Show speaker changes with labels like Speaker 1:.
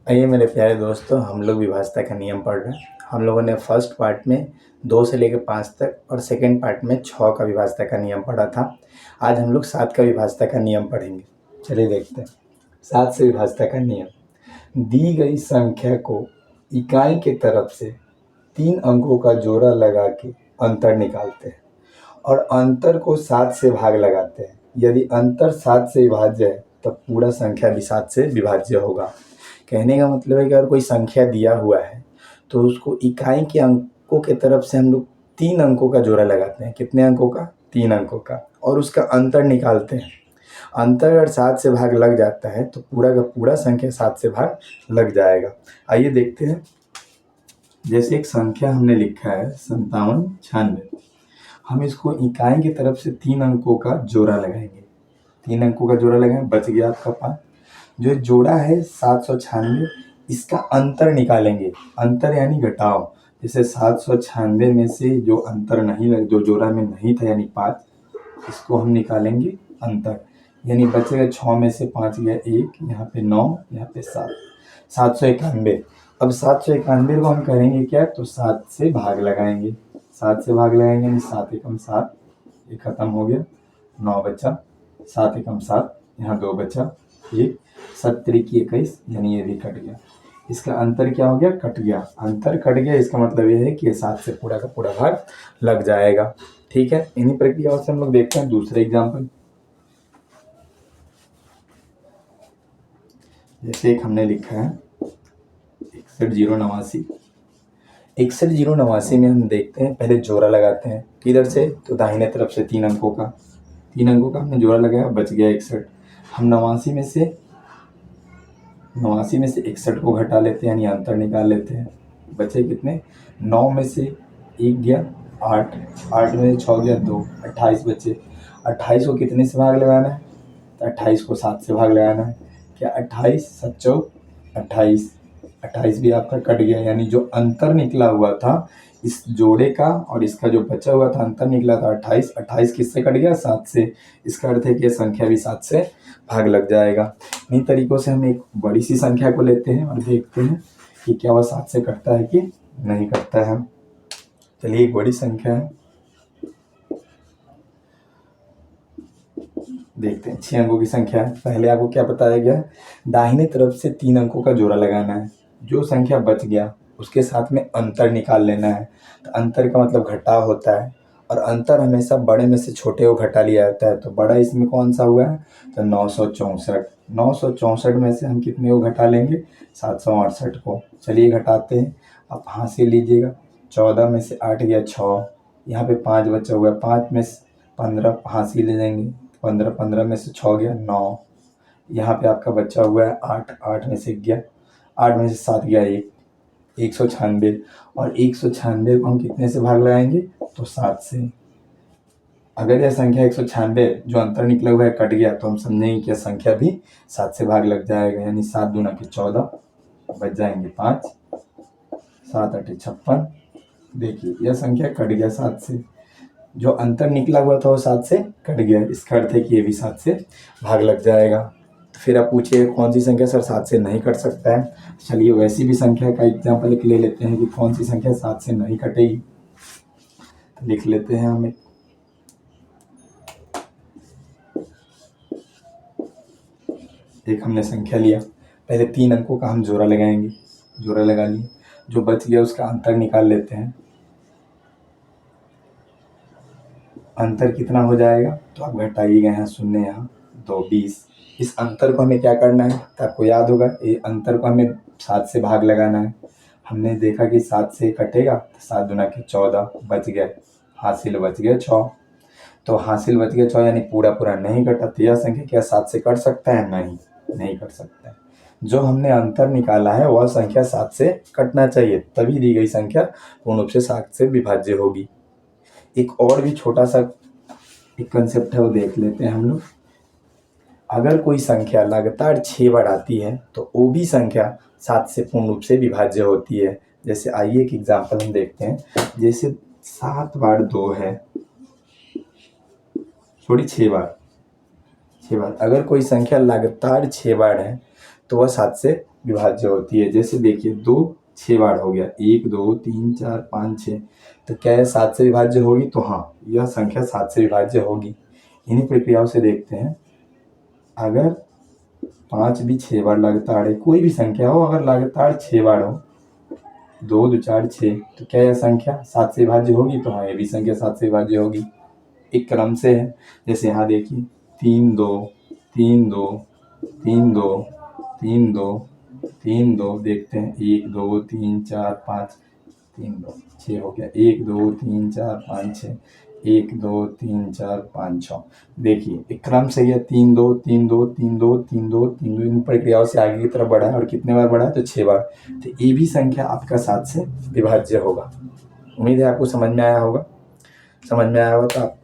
Speaker 1: आइए मेरे प्यारे दोस्तों, हम लोग विभाज्यता का नियम पढ़ रहे हैं। हम लोगों ने फर्स्ट पार्ट में 2 से लेकर 5 तक और सेकंड पार्ट में 6 का विभाज्यता का नियम पढ़ा था। आज हम लोग 7 का विभाज्यता का नियम पढ़ेंगे। चलिए देखते हैं। 7 से विभाज्यता का नियम। दी गई संख्या को इकाई की तरफ से 3 अंकों का जोड़ा लगा के अंतर निकालते हैं और अंतर को 7 से भाग लगाते हैं। यदि अंतर 7 से विभाज्य है तब पूरा संख्या भी 7 से विभाज्य होगा। कहने का मतलब है कि अगर कोई संख्या दिया हुआ है तो उसको इकाई के अंकों के तरफ से हम लोग 3 अंकों का जोड़ा लगाते हैं। कितने अंकों का? 3 अंकों का। और उसका अंतर निकालते हैं। अंतर अगर 7 से भाग लग जाता है तो पूरा का पूरा संख्या 7 से भाग लग जाएगा। आइए देखते हैं। जैसे एक संख्या हमने लिखा है 5796, हम इसको इकाई की तरफ से 3 अंकों का जोड़ा लगाएंगे। 3 अंकों का जोड़ा लगाएं, बच गया आपका 5। जो जोड़ा है 796, इसका अंतर निकालेंगे। अंतर यानी घटाव। जैसे 796 में से जो अंतर नहीं लग, जो जोड़ा में नहीं था यानी 5, इसको हम निकालेंगे अंतर। यानी बचेगा 6 में से 5 गया 1, यहाँ पे 9, यहाँ पे 7, 791। अब 791 को हम करेंगे क्या? तो 7 से भाग लगाएंगे। 7 से भाग लगाएंगे यानी 7 एकम 7, ये खत्म हो गया, 9 बचा, 7 एकम 7, यहाँ 2 बचा, 1, 7 की 21, यानी ये भी कट गया। इसका अंतर क्या हो गया? कट गया। अंतर कट गया, इसका मतलब ये है कि ये 7 से पूरा का पूरा भाग लग जाएगा। ठीक है, इन्हीं प्रक्रियाओं से हम लोग देखते हैं दूसरे एग्जाम्पल। जैसे एक हमने लिखा है 61089। 61089 में हम देखते हैं, पहले जोड़ा लगाते हैं। किधर से? तो दाहिने तरफ से 3 अंकों का। 3 अंकों का हमने जोड़ा लगाया, बच गया 61। हम 89 में से 61 को घटा लेते हैं, यानी अंतर निकाल लेते हैं। बचे कितने? 9 में से 1 गया 8, 8 में से 6 गया 2, 28 बचे। 28 को कितने से भाग लगाना है? तो 28 को 7 से भाग लगाना है। क्या 28 7 चौक 28, 28 भी आपका कट गया। यानी जो अंतर निकला हुआ था इस जोड़े का और इसका जो बचा हुआ था अंतर निकला था 28, 28 किससे कट गया? 7 से। इसका अर्थ है कि यह संख्या भी 7 से भाग लग जाएगा। इन्हीं तरीकों से हम एक बड़ी सी संख्या को लेते हैं और देखते हैं कि क्या वह 7 से कटता है कि नहीं कटता है। चलिए, एक बड़ी संख्या है, देखते हैं। 6 अंकों की संख्या है। पहले आपको क्या बताया गया? दाहिने तरफ से 3 अंकों का जोड़ा लगाना है। जो संख्या बच गया उसके साथ में अंतर निकाल लेना है। तो अंतर का मतलब घटाव होता है और अंतर हमेशा बड़े में से छोटे को घटा लिया जाता है। तो बड़ा इसमें कौन सा हुआ है? तो 964। 964 में से हम कितने को घटा लेंगे? 768 को। चलिए घटाते हैं। आप हासिल लीजिएगा। 14 में से 8 गया 6, यहाँ पे 5 बचा हुआ है, 5 में से 15 हासिल ले जाएंगे, 15, 15 में से 6 गया 9, यहाँ पे आपका बचा हुआ है 8, 8 में से गया, 8 में से 7 गया 1, 196। और 196 को हम कितने से भाग लगाएंगे? तो 7 से। अगर यह संख्या 196 जो अंतर निकला हुआ है कट गया तो हम समझेंगे कि यह संख्या भी 7 से भाग लग जाएगा। यानी 7 दूना के 14, बच जाएंगे 5, 7 8 56। देखिए यह संख्या कट गया 7 से। जो अंतर निकला हुआ था वो 7 से कट गया। इसका अर्थ है कि ये भी 7 से भाग लग जाएगा। तो फिर आप पूछिए कौन सी संख्या सर 7 से नहीं कट सकता है? चलिए वैसी भी संख्या का एग्जाम्पल ले लेते हैं कि कौन सी संख्या 7 से नहीं कटेगी। तो लिख लेते हैं हम। एक हमने संख्या लिया, पहले 3 अंकों का हम जोड़ा लगाएंगे। जोड़ा लगा लिए, जो बच गया उसका अंतर निकाल लेते हैं। अंतर कितना हो जाएगा? तो आप घटाइएगा, यहाँ शून्य, यहाँ 2, 20। इस अंतर को हमें क्या करना है? तो आपको याद होगा ये अंतर को हमें 7 से भाग लगाना है। हमने देखा कि 7 से कटेगा तो 7 दूना के 14, बच गया, हासिल बच गया 6। तो हासिल बच गया 6 यानी पूरा पूरा नहीं कटा। तो यह संख्या क्या 7 से कट सकता है? नहीं कट सकता है। जो हमने अंतर निकाला है वह संख्या 7 से कटना चाहिए, तभी दी गई संख्या पूर्ण रूप से 7 से विभाज्य होगी। एक और भी छोटा सा एक कंसेप्ट है, वो देख लेते हैं हम लोग। अगर कोई संख्या लगातार 6 बार आती है तो वो भी संख्या 7 से पूर्ण रूप से विभाज्य होती है। जैसे आइए एक एग्जाम्पल हम देखते हैं। जैसे 7 बार 2 है, सॉरी 6 बार। अगर कोई संख्या लगातार 6 बार है तो वह 7 से विभाज्य होती है। जैसे देखिए 2 6 बार हो गया, 1 2 3 4 5 6, तो क्या यह 7 से विभाज्य होगी? तो हाँ, यह संख्या 7 से विभाज्य होगी। इन्हीं प्रक्रियाओं से देखते हैं, अगर 5 भी 6 बार लगातार है, कोई भी संख्या हो अगर लगातार 6 बार हो, 2 2 4 6, तो क्या यह संख्या 7 से विभाज्य होगी? तो हाँ, ये भी संख्या 7 से विभाज्य होगी। एक क्रम से है। जैसे यहाँ देखिए 3 2 3 2 3 2 3 2 3 2, देखते हैं 1 2 3 4 5 3 2 6 हो गया, 1 2 3 4 5 6, 1 2 3 4 5 6। देखिए एक क्रम से यह 3 2 3 2 3 2 3 2 3 2 इन प्रक्रियाओं से आगे की तरफ बढ़ा है, और कितने बार बढ़ा है? तो 6 बार। तो ये भी संख्या आपका 7 से विभाज्य होगा। उम्मीद है आपको समझ में आया होगा। समझ में आया होगा तो आप